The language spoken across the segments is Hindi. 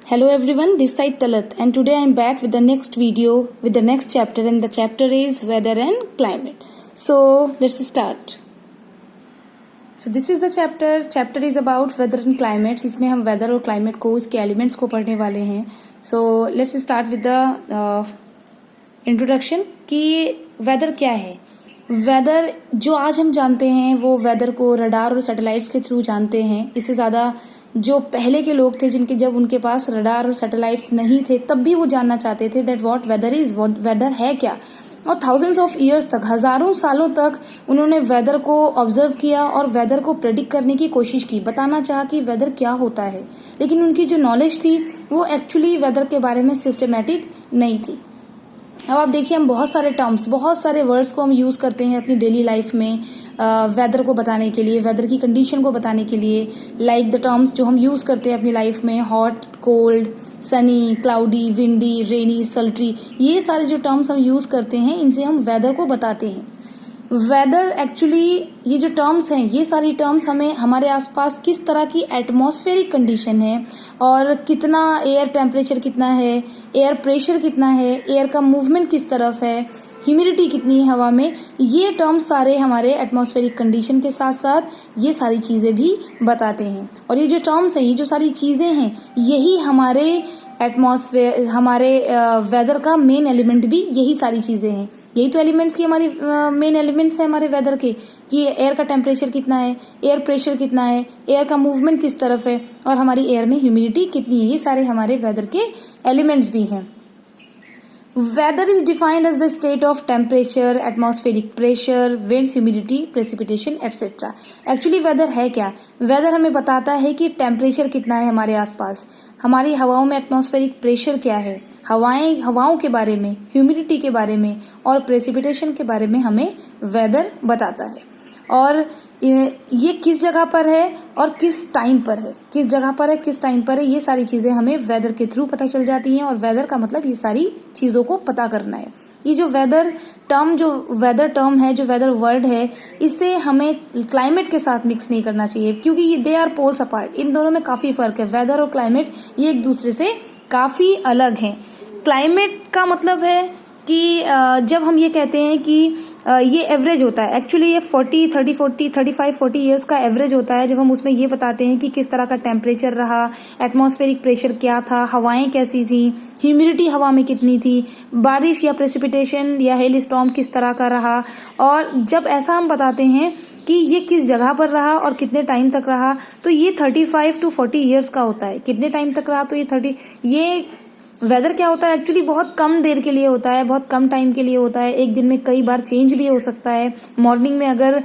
Hello everyone, this side Talat and today I am back with the next video with the next chapter and the chapter is weather and climate. So let's start. So this is the chapter is about weather and climate. इसमें हम weather और climate को इसके elements को पढ़ने वाले हैं. So let's start with the introduction कि weather क्या है. वेदर जो आज हम जानते हैं वो वेदर को रडार और सैटेलाइट्स के थ्रू जानते हैं. इससे ज़्यादा जो पहले के लोग थे जिनके जब उनके पास रडार और सैटेलाइट्स नहीं थे तब भी वो जानना चाहते थे that what weather is, weather है क्या. और थाउजेंड्स ऑफ ईयर्स तक, हजारों सालों तक उन्होंने वेदर को ऑब्जर्व किया और वेदर को प्रेडिक्ट करने की कोशिश की, बताना चाहा कि वेदर क्या होता है. लेकिन उनकी जो नॉलेज थी वो एक्चुअली वेदर के बारे में सिस्टमेटिक नहीं थी. अब आप देखिए, हम बहुत सारे टर्म्स, बहुत सारे वर्ड्स को हम यूज करते हैं अपनी डेली लाइफ में वेदर को बताने के लिए, वेदर की कंडीशन को बताने के लिए. लाइक द टर्म्स जो हम यूज करते हैं अपनी लाइफ में, hot, cold, sunny, cloudy, windy, rainy, sultry, ये सारे जो टर्म्स हम यूज करते हैं इनसे हम वेदर को बताते हैं. वेदर एक्चुअली ये जो टर्म्स हैं, ये सारी टर्म्स हमें हमारे आसपास किस तरह की एटमॉस्फेरिक कंडीशन है और कितना एयर टेम्परेचर कितना है, एयर प्रेशर कितना है, एयर का मूवमेंट किस तरफ है, ह्यूमिडिटी कितनी है हवा में, ये टर्म्स सारे हमारे एटमॉस्फेरिक कंडीशन के साथ साथ ये सारी चीज़ें भी बताते हैं. और ये जो टर्म्स हैं, ये जो सारी चीज़ें हैं, यही हमारे एटमॉस्फेयर, हमारे वेदर का मेन एलिमेंट भी यही सारी चीज़ें हैं. यही तो एलिमेंट्स की हमारी मेन एलिमेंट्स हैं हमारे वेदर के, कि एयर का टेम्परेचर कितना है, एयर प्रेशर कितना है, एयर का मूवमेंट किस तरफ है और हमारी एयर में ह्यूमिडिटी कितनी है. ये सारे हमारे वेदर के एलिमेंट्स भी हैं. Weather is defined as the state of temperature, atmospheric pressure, winds, humidity, precipitation, etc. Actually weather है क्या? Weather हमें बताता है कि टेम्परेचर कितना है हमारे आसपास, हमारी हवाओं में एटमॉस्फेरिक प्रेशर क्या है, हवाओं के बारे में, ह्यूमिडिटी के बारे में और प्रेसिपिटेशन के बारे में हमें वेदर बताता है. और ये किस जगह पर है और किस टाइम पर है, किस जगह पर है, किस टाइम पर है, ये सारी चीजें हमें वेदर के थ्रू पता चल जाती हैं. और वेदर का मतलब ये सारी चीजों को पता करना है. ये जो वेदर टर्म है, जो वेदर वर्ड है, इससे हमें क्लाइमेट के साथ मिक्स नहीं करना चाहिए क्योंकि ये दे आर पोल्स अपार्ट. इन दोनों में काफी फर्क है. वेदर और क्लाइमेट ये एक दूसरे से काफी अलग हैं. क्लाइमेट का मतलब है कि जब हम ये कहते हैं कि ये एवरेज होता है, एक्चुअली ये 35-40 ईयर्स का एवरेज होता है. जब हम उसमें ये बताते हैं कि किस तरह का टेम्परेचर रहा, एटमॉस्फेरिक प्रेशर क्या था, हवाएं कैसी थी, ह्यूमिडिटी हवा में कितनी थी, बारिश या प्रेसिपिटेशन या हेल स्टॉर्म किस तरह का रहा. और जब ऐसा हम बताते हैं कि ये किस जगह पर रहा और कितने टाइम तक रहा, तो ये 35-40 ईयर्स का होता है. कितने टाइम तक रहा, तो ये वेदर क्या होता है, एक्चुअली बहुत कम देर के लिए होता है, बहुत कम टाइम के लिए होता है. एक दिन में कई बार चेंज भी हो सकता है. मॉर्निंग में अगर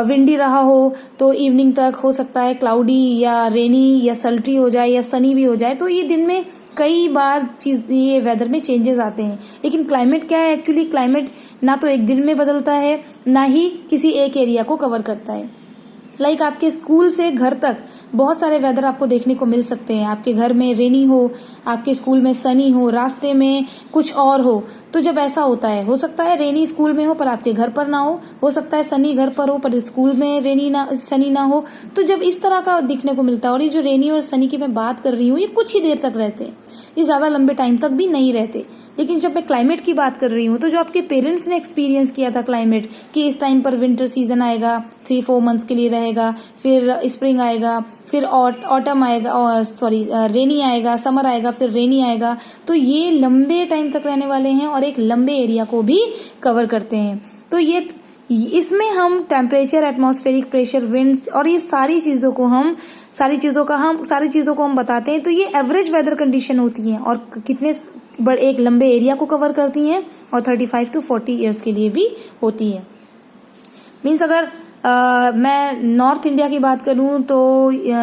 विंडी रहा हो तो इवनिंग तक हो सकता है क्लाउडी या रेनी या सल्ट्री हो जाए या सनी भी हो जाए. तो ये दिन में कई बार ये वेदर में चेंजेस आते हैं. लेकिन क्लाइमेट क्या है, एक्चुअली क्लाइमेट ना तो एक दिन में बदलता है ना ही किसी एक एरिया को कवर करता है. लाइक आपके स्कूल से घर तक बहुत सारे वेदर आपको देखने को मिल सकते हैं. आपके घर में रेनी हो, आपके स्कूल में सनी हो, रास्ते में कुछ और हो. तो जब ऐसा होता है, हो सकता है रेनी स्कूल में हो पर आपके घर पर ना हो सकता है सनी घर पर हो पर स्कूल में सनी ना हो. तो जब इस तरह का दिखने को मिलता है, और ये जो रेनी और सनी की मैं बात कर रही हूँ, ये कुछ ही देर तक रहते हैं, ये ज्यादा लंबे टाइम तक भी नहीं रहते. लेकिन जब मैं क्लाइमेट की बात कर रही हूँ, तो जो आपके पेरेंट्स ने एक्सपीरियंस किया था क्लाइमेट, कि इस टाइम पर विंटर सीजन आएगा, 3-4 मंथ्स के लिए रहेगा, फिर स्प्रिंग आएगा, फिर ऑटम आएगा, और रेनी आएगा, समर आएगा, फिर रेनी आएगा. तो ये लंबे टाइम तक रहने वाले हैं और एक लंबे एरिया को भी कवर करते हैं. तो इसमें हम टेम्परेचर, एटमॉस्फेरिक प्रेशर, विंड्स और ये सारी चीजों को हम बताते हैं. तो ये एवरेज वेदर कंडीशन होती हैं और कितने एक लंबे एरिया को कवर करती हैं और 35-40 ईयर्स के लिए भी होती है. मीन्स अगर मैं नॉर्थ इंडिया की बात करूं तो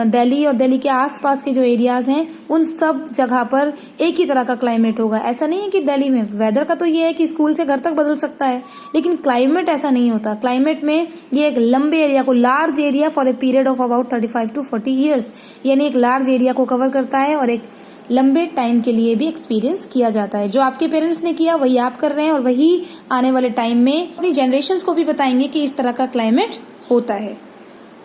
दिल्ली और दिल्ली के आसपास के जो एरियाज हैं उन सब जगह पर एक ही तरह का क्लाइमेट होगा. ऐसा नहीं है कि दिल्ली में वेदर का तो ये है कि स्कूल से घर तक बदल सकता है, लेकिन क्लाइमेट ऐसा नहीं होता. क्लाइमेट में ये एक लंबे एरिया को, large area for a period of about 35-40 years, यानी एक लार्ज एरिया को कवर करता है और एक लंबे टाइम के लिए भी एक्सपीरियंस किया जाता है. जो आपके पेरेंट्स ने किया वही आप कर रहे हैं और वही आने वाले टाइम में अपनी जनरेशंस को भी बताएंगे कि इस तरह का क्लाइमेट होता है.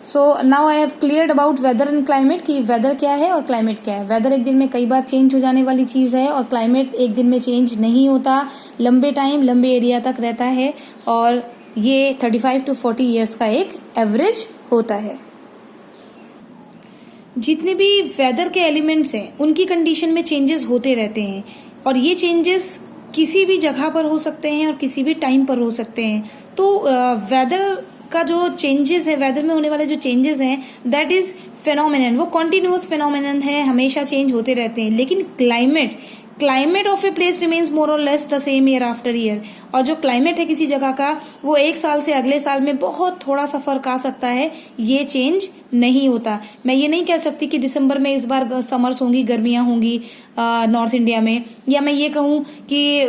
So now I have cleared about whether and climate कि वेदर क्या है और क्लाइमेट क्या है. वेदर एक दिन में कई बार चेंज हो जाने वाली चीज है और क्लाइमेट एक दिन में चेंज नहीं होता, लंबे टाइम लंबे एरिया तक रहता है और ये 35 to 40 ईयर्स का एक एवरेज होता है. जितने भी वेदर के एलिमेंट्स हैं उनकी कंडीशन में चेंजेस होते रहते हैं और ये चेंजेस किसी भी जगह पर हो सकते हैं और किसी भी टाइम पर हो सकते हैं. तो वेदर का जो चेंजेस है, वेदर में होने वाले जो चेंजेस हैं, दैट इज फेनोमेनन, वो कॉन्टिन्यूअस फेनोमेनन है, हमेशा चेंज होते रहते हैं. लेकिन climate of a place remains more और less the same year after year. और जो क्लाइमेट है किसी जगह का वो एक साल से अगले साल में बहुत थोड़ा सा फर्क आ सकता है, ये चेंज नहीं होता. मैं ये नहीं कह सकती कि दिसंबर में इस बार समर्स होंगी, गर्मियां होंगी नॉर्थ इंडिया में, या मैं ये कहूँ कि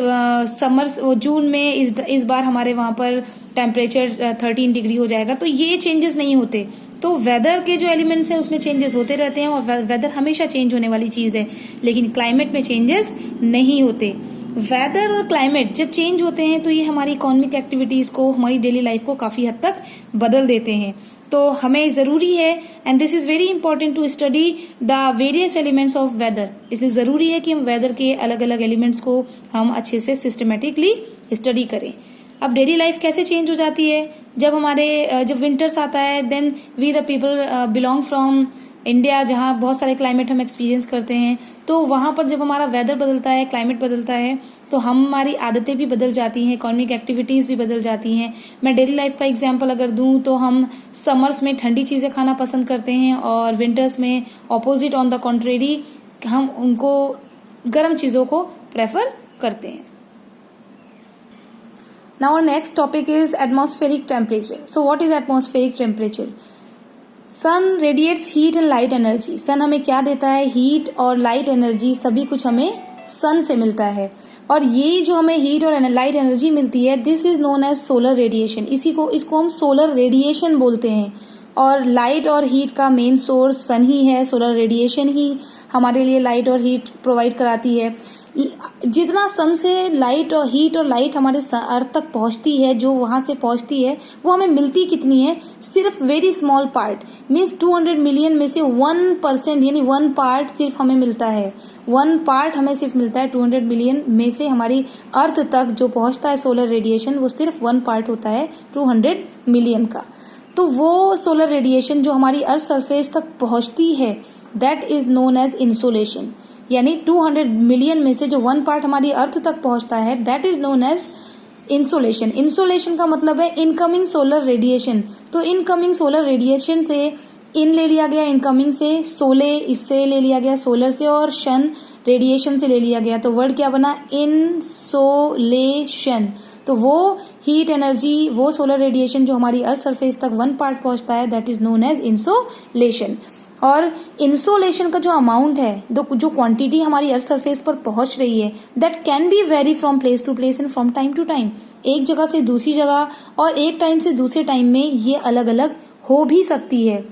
समर्स जून में इस बार हमारे वहां पर टेम्परेचर 13 डिग्री हो जाएगा. तो ये चेंजेस नहीं होते. तो वेदर के जो एलिमेंट्स हैं उसमें चेंजेस होते रहते हैं और वेदर हमेशा चेंज होने वाली चीज है, लेकिन क्लाइमेट में चेंजेस नहीं होते. वेदर और क्लाइमेट जब चेंज होते हैं तो ये हमारी इकोनॉमिक एक्टिविटीज को, हमारी डेली लाइफ को काफी हद तक बदल देते हैं. तो हमें जरूरी है, and this is very important to study the various elements of weather. इसलिए जरूरी है कि हम वेदर के अलग अलग एलिमेंट्स को हम अच्छे से सिस्टमेटिकली स्टडी करें. अब डेली लाइफ कैसे चेंज हो जाती है जब विंटर्स आता है, then we the people belong from India, जहाँ बहुत सारे क्लाइमेट हम एक्सपीरियंस करते हैं. तो वहां पर जब हमारा वेदर बदलता है, क्लाइमेट बदलता है, तो हमारी आदतें भी बदल जाती हैं, इकोनॉमिक एक्टिविटीज भी बदल जाती हैं. मैं डेली लाइफ का एग्जांपल अगर दूं तो हम समर्स में ठंडी चीजें खाना पसंद करते हैं और विंटर्स में ऑपोजिट, ऑन द कॉन्ट्रेरी, हम उनको गर्म चीजों को प्रेफर करते हैं. Now our next topic is atmospheric temperature. So what is atmospheric temperature? Sun radiates heat and light energy. Sun हमें क्या देता है? हीट और लाइट एनर्जी, सभी कुछ हमें सन से मिलता है. और ये जो हमें हीट और लाइट एनर्जी मिलती है, this is known as solar radiation. इसको हम सोलर रेडिएशन बोलते हैं. और लाइट और हीट का मेन सोर्स सन ही है. सोलर रेडिएशन ही हमारे लिए लाइट और हीट प्रोवाइड कराती है. जितना सन से लाइट और हीट और लाइट हमारे अर्थ तक पहुंचती है, जो वहां से पहुंचती है, वो हमें मिलती कितनी है? सिर्फ very small part, means 200 million में से 1%, यानी 1 पार्ट सिर्फ हमें मिलता है. 1 पार्ट हमें सिर्फ मिलता है 200 मिलियन में से. हमारी अर्थ तक जो पहुंचता है सोलर रेडिएशन, वो सिर्फ 1 पार्ट होता है 200 मिलियन का. तो वो सोलर रेडिएशन जो हमारी अर्थ सरफेस तक पहुंचती है, that is known as insolation. यानी 200 मिलियन में से जो 1 पार्ट हमारी अर्थ तक पहुंचता है, that is known as insolation. Insolation का मतलब है इनकमिंग सोलर रेडिएशन. तो इनकमिंग सोलर रेडिएशन से इन ले लिया गया, इनकमिंग से सोले, इससे ले लिया गया सोलर से, और शन रेडिएशन से ले लिया गया. तो वर्ड क्या बना? इंसोलेशन. तो वो हीट एनर्जी, वो सोलर रेडिएशन जो हमारी अर्थ सरफेस तक 1 पार्ट पहुंचता है, that is known as insolation. और इंसोलेशन का जो अमाउंट है, जो क्वांटिटी हमारी अर्थ सरफेस पर पहुंच रही है, that can be vary from place to place and from time to time. एक जगह से दूसरी जगह और एक टाइम से दूसरे टाइम में ये अलग अलग हो भी सकती है.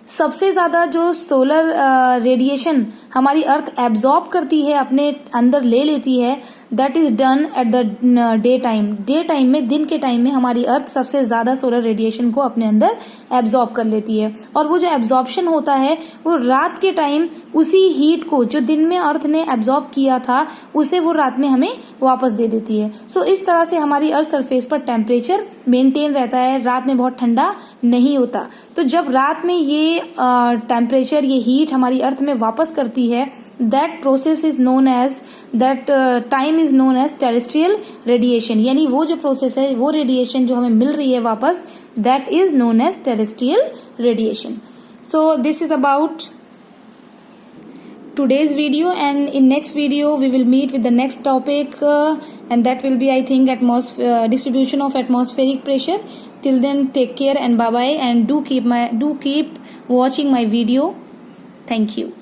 सबसे ज्यादा जो सोलर रेडिएशन हमारी अर्थ एब्जॉर्ब करती है, अपने अंदर ले लेती है, that is done at the day time. Day time में, दिन के टाइम में हमारी अर्थ सबसे ज्यादा सोलर रेडिएशन को अपने अंदर एब्जॉर्ब कर लेती है. और वो जो एब्जॉर्प्शन होता है, वो रात के टाइम उसी हीट को जो दिन में अर्थ ने एब्जॉर्ब किया था, उसे वो रात में हमें वापस दे देती है. सो इस तरह से हमारी अर्थ सरफेस पर टेम्परेचर मेंटेन रहता है, रात में बहुत ठंडा नहीं होता. तो जब रात में ये टेम्परेचर, ये हीट हमारी अर्थ में वापस करती है, that process is known as, that time is known as terrestrial radiation. यानी वो जो प्रोसेस है, वो रेडिएशन जो हमें मिल रही है वापस, that is known as terrestrial radiation. So this is about today's video, and in next video we will meet with the next topic, and that will be, I think, distribution of atmospheric pressure. Till then, take care and bye bye, and do keep watching my video. Thank you.